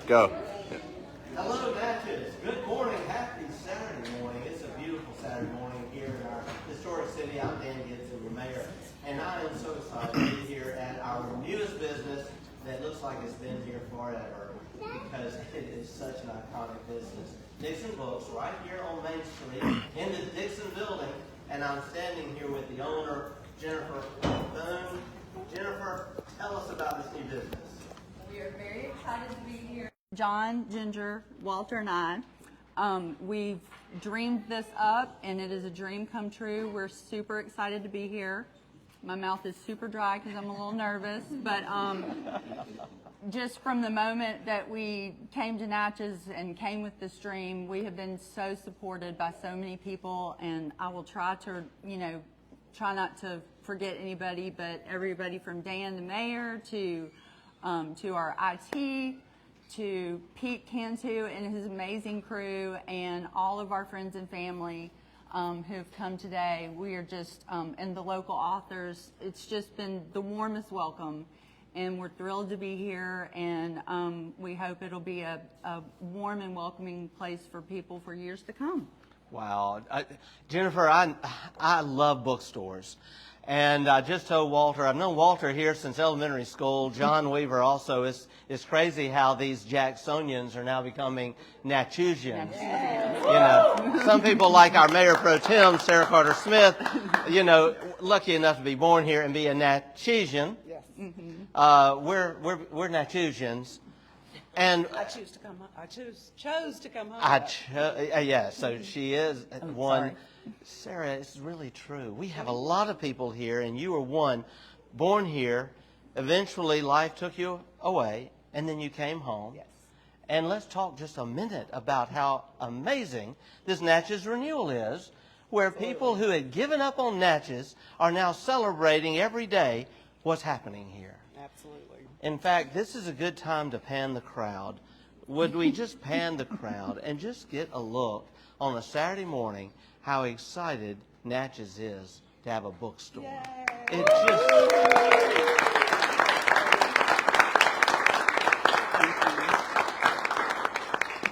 Go. Hello, Natchez. Good morning. Happy Saturday morning. It's a beautiful Saturday morning here in our historic city. I'm Dan Gibson, your mayor, and I am so excited to be here at our newest business that looks like it's been here forever because it is such an iconic business. Dixon Books, right here on Main Street in the Dixon building, and I'm standing here with the owner, Jennifer Boone. Jennifer, tell us about this new business. We are very excited to be here. John, Ginger, Walter, and I, we've dreamed this up, and it is a dream come true. We're super excited to be here. My mouth is super dry because I'm a little nervous, but just from the moment that we came to Natchez and came with this dream, we have been so supported by so many people, and I will try to, try not to forget anybody, but everybody from Dan, the mayor, to our IT, to Pete Cantu and his amazing crew, and all of our friends and family who've come today. We are just, and the local authors, it's just been the warmest welcome, and we're thrilled to be here, and we hope it'll be a warm and welcoming place for people for years to come. Wow. Jennifer, I love bookstores. And I just told Walter, I've known Walter here since elementary school. John Weaver also. It's crazy how these Jacksonians are now becoming Natchezians. Some people like our Mayor Pro Tem, Sarah Carter Smith, lucky enough to be born here and be a Natchezian. Yes. Mm-hmm. We're Natchezians. And I chose to come home. Yeah, so she is one. Sorry. Sarah, it's really true. We have a lot of people here, and you were one, born here. Eventually, life took you away, and then you came home. Yes. And let's talk just a minute about how amazing this Natchez renewal is, where people who had given up on Natchez are now celebrating every day what's happening here. Absolutely. In fact, this is a good time to pan the crowd. Would we just pan the crowd and just get a look on a Saturday morning how excited Natchez is to have a bookstore? Yay. It just...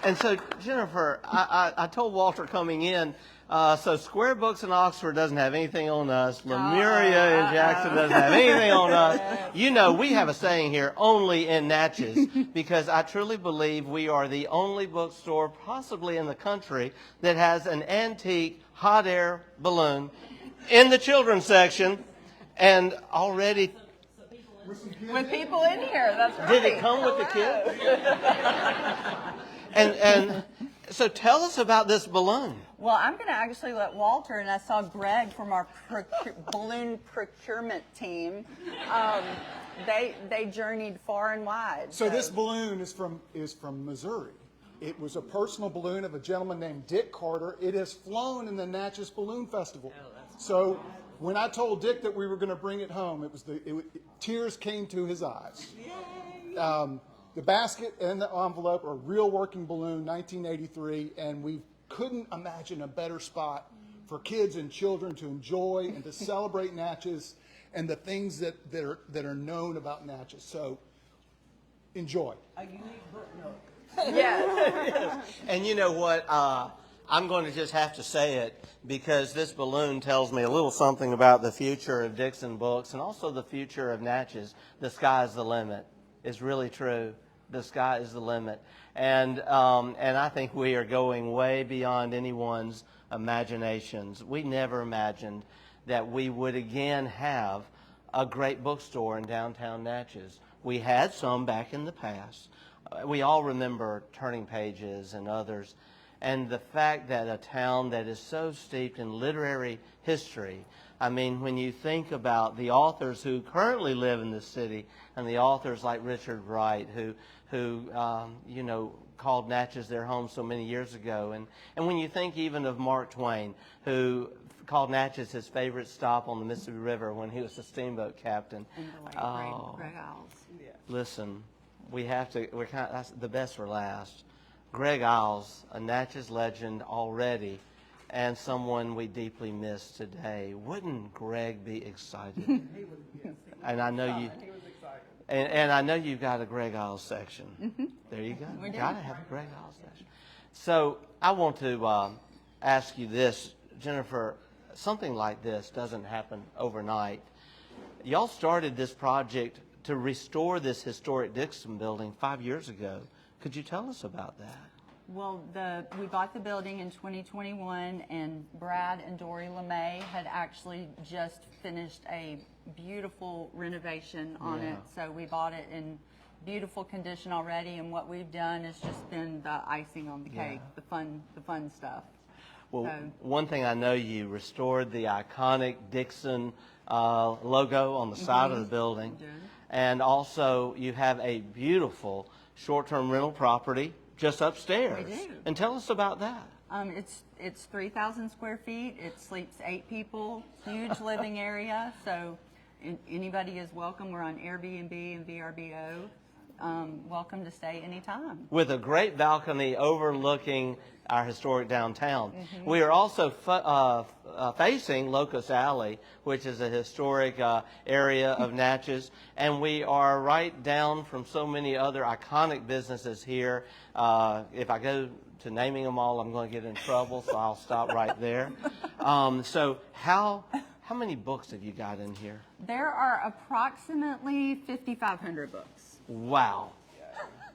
And so, Jennifer, I told Walter coming in, so Square Books in Oxford doesn't have anything on us. Lemuria in Jackson doesn't have anything on us. We have a saying here, only in Natchez, because I truly believe we are the only bookstore possibly in the country that has an antique hot air balloon in the children's section, and already... With people in here, that's right. Did it come with the kids? And so tell us about this balloon. Well, I'm going to actually let Walter, and I saw Greg from our balloon procurement team. They journeyed far and wide. So this balloon is from Missouri. It was a personal balloon of a gentleman named Dick Carter. It has flown in the Natchez Balloon Festival. So when I told Dick that we were going to bring it home, tears came to his eyes. The basket and the envelope are a real working balloon, 1983, and we couldn't imagine a better spot for kids and children to enjoy and to celebrate Natchez and the things that are known about Natchez. So enjoy. A unique book nook. Yes. And you know what? I'm going to just have to say it because this balloon tells me a little something about the future of Dixon Books and also the future of Natchez. The sky's the limit. It's really true. The sky is the limit. And I think we are going way beyond anyone's imaginations. We never imagined that we would again have a great bookstore in downtown Natchez. We had some back in the past. We all remember Turning Pages and others. And the fact that a town that is so steeped in literary history, I mean, when you think about the authors who currently live in this city and the authors like Richard Wright who called Natchez their home so many years ago. And when you think even of Mark Twain, who called Natchez his favorite stop on the Mississippi River when he was a steamboat captain. And the late Greg Isles. Yeah. Listen, that's the best for last. Greg Isles, a Natchez legend already, and someone we deeply miss today. Wouldn't Greg be excited? He was, yes. And I know you. He was excited. And I know you've got a Greg Isles section. There you go. We do. Got to have a Greg Isles section. So I want to ask you this, Jennifer. Something like this doesn't happen overnight. Y'all started this project to restore this historic Dixon building 5 years ago. Could you tell us about that? Well, we bought the building in 2021, and Brad and Dory LeMay had actually just finished a beautiful renovation on it. So we bought it in beautiful condition already, and what we've done has just been the icing on the cake, the fun stuff. Well, one thing I know, you restored the iconic Dixon logo on the side of the building. And also you have a beautiful short-term rental property just upstairs. We do. And tell us about that. It's 3,000 square feet. It sleeps 8 people. Huge living area. So anybody is welcome. We're on Airbnb and VRBO. Welcome to stay anytime. With a great balcony overlooking our historic downtown. We are also facing Locust Alley, which is a historic area of Natchez, and we are right down from so many other iconic businesses here. If I go to naming them all, I'm going to get in trouble, so I'll stop right there. So how many books have you got in here? There are approximately 5,500 books. Wow.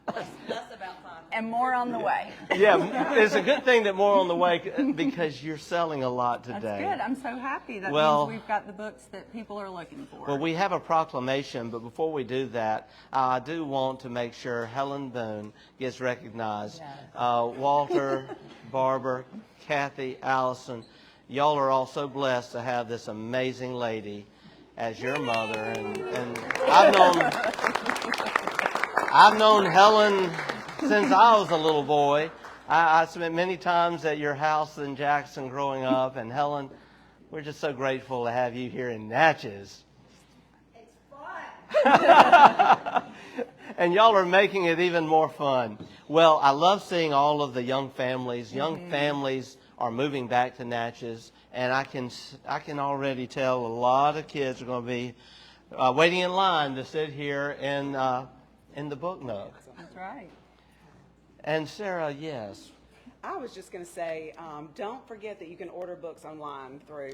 That's about time. And more on the way. Yeah, it's a good thing that more on the way, because you're selling a lot today. That's good. I'm so happy. That Well, means we've got the books that people are looking for. Well, we have a proclamation, but before we do that, I do want to make sure Helen Boone gets recognized. Walter, Barbara, Kathy, Allison, y'all are all so blessed to have this amazing lady as your mother. And I've known Helen since I was a little boy. I spent many times at your house in Jackson growing up, and Helen, we're just so grateful to have you here in Natchez. It's fun. And y'all are making it even more fun. Well, I love seeing all of the young families. Young families are moving back to Natchez, and I can already tell a lot of kids are going to be waiting in line to sit here in the book nook. That's right. And Sarah, yes. I was just going to say, don't forget that you can order books online through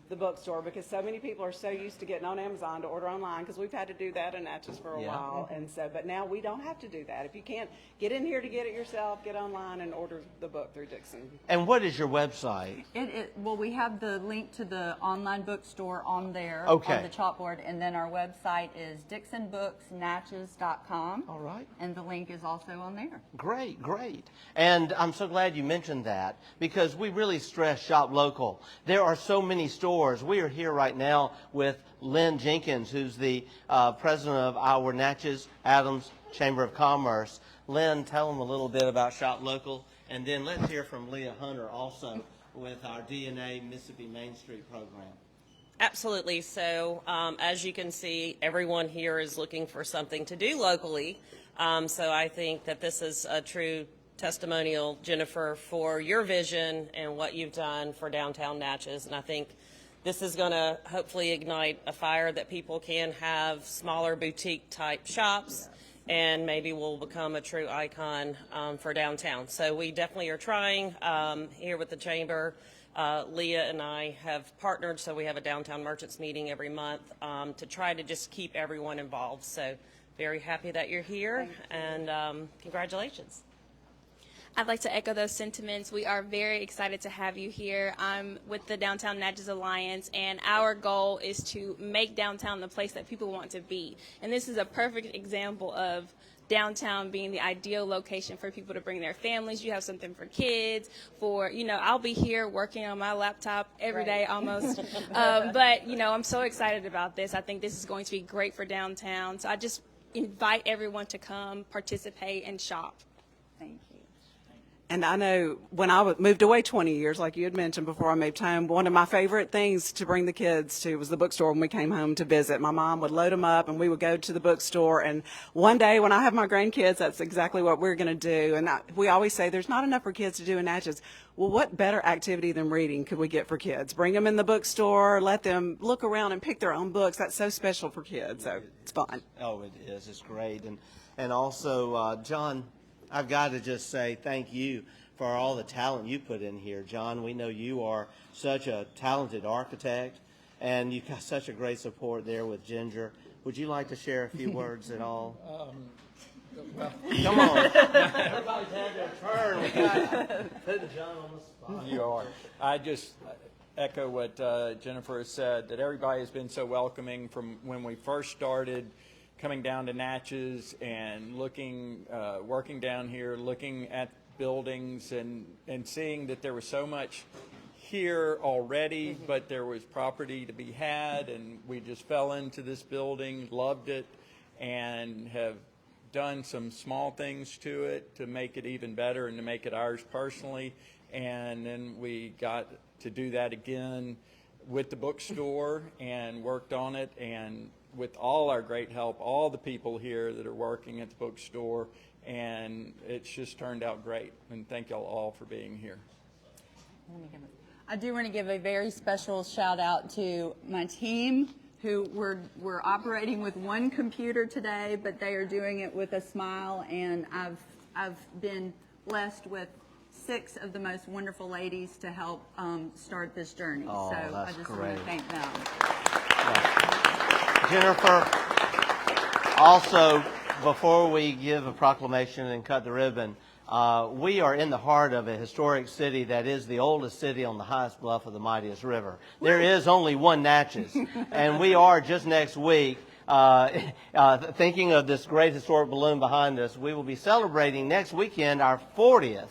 the bookstore, because so many people are so used to getting on Amazon to order online, because we've had to do that in Natchez for a while. And so, but now we don't have to do that. If you can't get in here to get it yourself, get online and order the book through Dixon. And what is your website? Well, we have the link to the online bookstore on there, Okay. on the chalkboard, and then our website is DixonBooksNatchez.com. All right. And the link is also on there. Great, great. And I'm so glad you mentioned that, because we really stress shop local. There are so many stores. We are here right now with Lynn Jenkins, who's the president of our Natchez Adams Chamber of Commerce. Lynn, tell them a little bit about shop local, and then let's hear from Leah Hunter also with our DNA Mississippi Main Street program. Absolutely. So as you can see, everyone here is looking for something to do locally. So I think that this is a true testimonial, Jennifer, for your vision and what you've done for downtown Natchez. And I think this is going to hopefully ignite a fire that people can have smaller boutique type shops, and maybe will become a true icon for downtown. So we definitely are trying here with the Chamber. Leah and I have partnered, so we have a downtown merchants meeting every month to try to just keep everyone involved. So very happy that you're here, and congratulations. I'd like to echo those sentiments. We are very excited to have you here. I'm with the Downtown Natchez Alliance, and our goal is to make downtown the place that people want to be. And this is a perfect example of downtown being the ideal location for people to bring their families. You have something for kids, I'll be here working on my laptop every day almost. But, I'm so excited about this. I think this is going to be great for downtown. So I just invite everyone to come, participate, and shop. Thank you. And I know when I moved away 20 years, like you had mentioned before I moved home, one of my favorite things to bring the kids to was the bookstore when we came home to visit. My mom would load them up and we would go to the bookstore. And one day when I have my grandkids, that's exactly what we're going to do. And we always say there's not enough for kids to do in Natchez. Well, what better activity than reading could we get for kids? Bring them in the bookstore, let them look around and pick their own books. That's so special for kids. So it's fun. Oh, it is. It's great. And also, John, I've got to just say thank you for all the talent you put in here. John, we know you are such a talented architect, and you've got such a great support there with Ginger. Would you like to share a few words at all? Come on. Everybody's had their turn. We got putting John on the spot. You are. I just echo what Jennifer has said, that everybody has been so welcoming from when we first started coming down to Natchez and looking, working down here, looking at buildings and seeing that there was so much here already, but there was property to be had, and we just fell into this building, loved it, and have done some small things to it to make it even better and to make it ours personally. And then we got to do that again with the bookstore and worked on it, and with all our great help, all the people here that are working at the bookstore, and it's just turned out great. And thank y'all all for being here. I do want to give a very special shout out to my team, who we're operating with one computer today, but they are doing it with a smile, and I've been blessed with 6 of the most wonderful ladies to help start this journey. Oh, so I that's just great. want to thank them. Jennifer, also, before we give a proclamation and cut the ribbon, we are in the heart of a historic city that is the oldest city on the highest bluff of the mightiest river. There is only one Natchez, and we are just next week, thinking of this great historic balloon behind us, we will be celebrating next weekend our 40th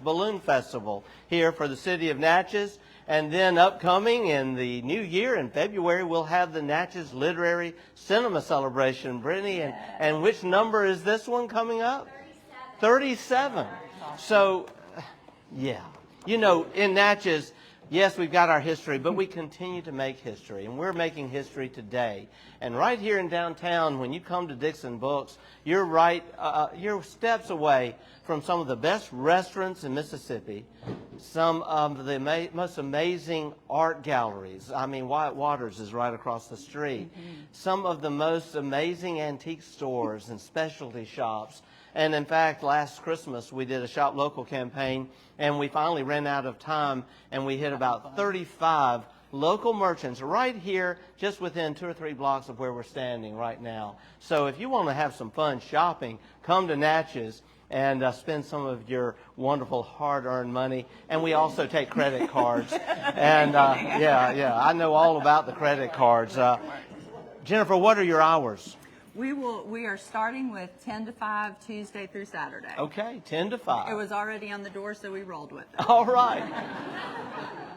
Balloon Festival here for the city of Natchez. And then upcoming in the new year in February, we'll have the Natchez Literary Cinema Celebration. Brittany, and which number is this one coming up? 37. So, yeah. You know, in Natchez, yes, we've got our history, but we continue to make history, and we're making history today. And right here in downtown, when you come to Dixon Books, you're you're steps away from some of the best restaurants in Mississippi, some of the most amazing art galleries. I mean, Wyatt Waters is right across the street. Some of the most amazing antique stores and specialty shops. And in fact, last Christmas, we did a Shop Local campaign, and we finally ran out of time, and we hit about 35 local merchants right here, just within 2 or 3 blocks of where we're standing right now. So if you want to have some fun shopping, come to Natchez and spend some of your wonderful hard-earned money. And we also take credit cards. And yeah, I know all about the credit cards. Jennifer, what are your hours? We are starting with 10 to 5 Tuesday through Saturday. Okay, 10 to 5. It was already on the door, so we rolled with it. All right.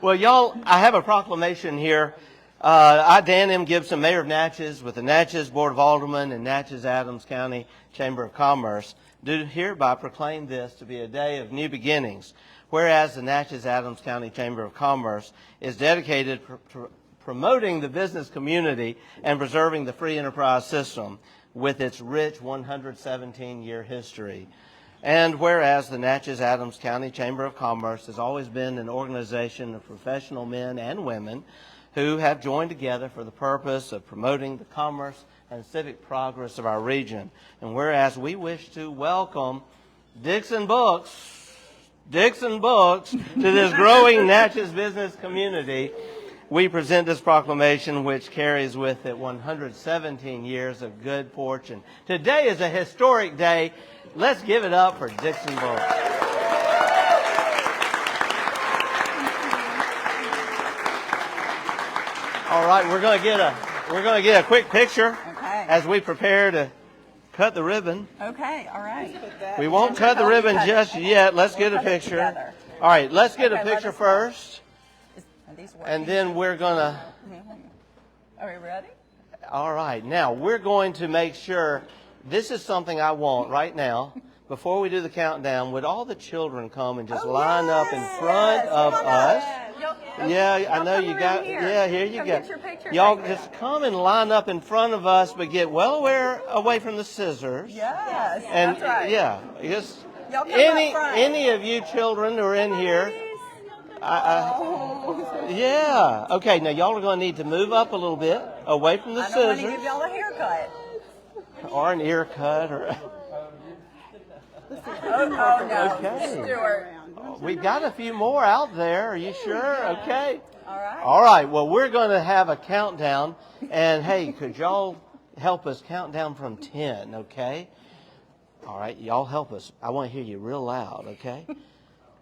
Well, y'all, I have a proclamation here. I, Dan M. Gibson, Mayor of Natchez, with the Natchez Board of Aldermen and Natchez-Adams County Chamber of Commerce, do hereby proclaim this to be a day of new beginnings. Whereas the Natchez-Adams County Chamber of Commerce is dedicated to promoting the business community and preserving the free enterprise system with its rich 117-year history. And whereas the Natchez-Adams County Chamber of Commerce has always been an organization of professional men and women who have joined together for the purpose of promoting the commerce and civic progress of our region. And whereas we wish to welcome Dixon Books to this growing Natchez business community, we present this proclamation, which carries with it 117 years of good fortune. Today is a historic day. Let's give it up for Dixon Books. All right, we're going to get a quick picture as we prepare to cut the ribbon. Okay, all right. We won't cut the ribbon just yet. Let's get a picture. All right, let's get a picture first. And then we're going to... Are we ready? All right. Now, we're going to make sure this is something I want right now. Before we do the countdown, would all the children come and just line up in front of us? Yeah, I know you got. Yeah, here you go. Get your picture Y'all taken. just come and line up in front of us, but get well away from the scissors. Yes, And that's right. yeah, just Y'all come any up front. any of you children who are in here. Yeah. Okay. Now y'all are going to need to move up a little bit away from the I don't want to scissors, give y'all a haircut. or an ear cut, or. Oh, no. Okay. Stuart. We've got a few more out there. Are you sure? Okay. All right. All right. Well, we're going to have a countdown, and hey, could y'all help us count down from 10? Okay. All right. Y'all help us. I want to hear you real loud. Okay.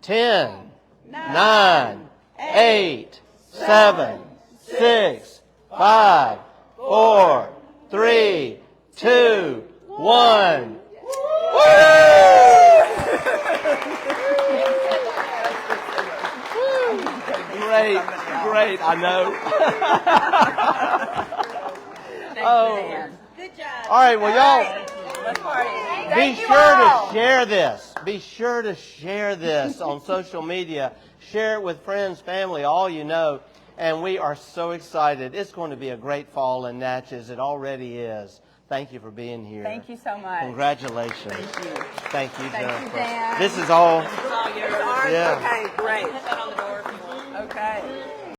10, 9, 8, 7, 6, 5, 4, 3, 2, 1. Great, I know. Good job. All right, well, y'all, Let's party. be Thank you sure all. to share this. Be sure to share this on social media. Share it with friends, family, all you know. And we are so excited. It's going to be a great fall in Natchez. It already is. Thank you for being here. Thank you so much. Congratulations. Thank you. Thank you, Thank you, Jennifer. Dan. This is all. Ours? Yeah. Okay, great.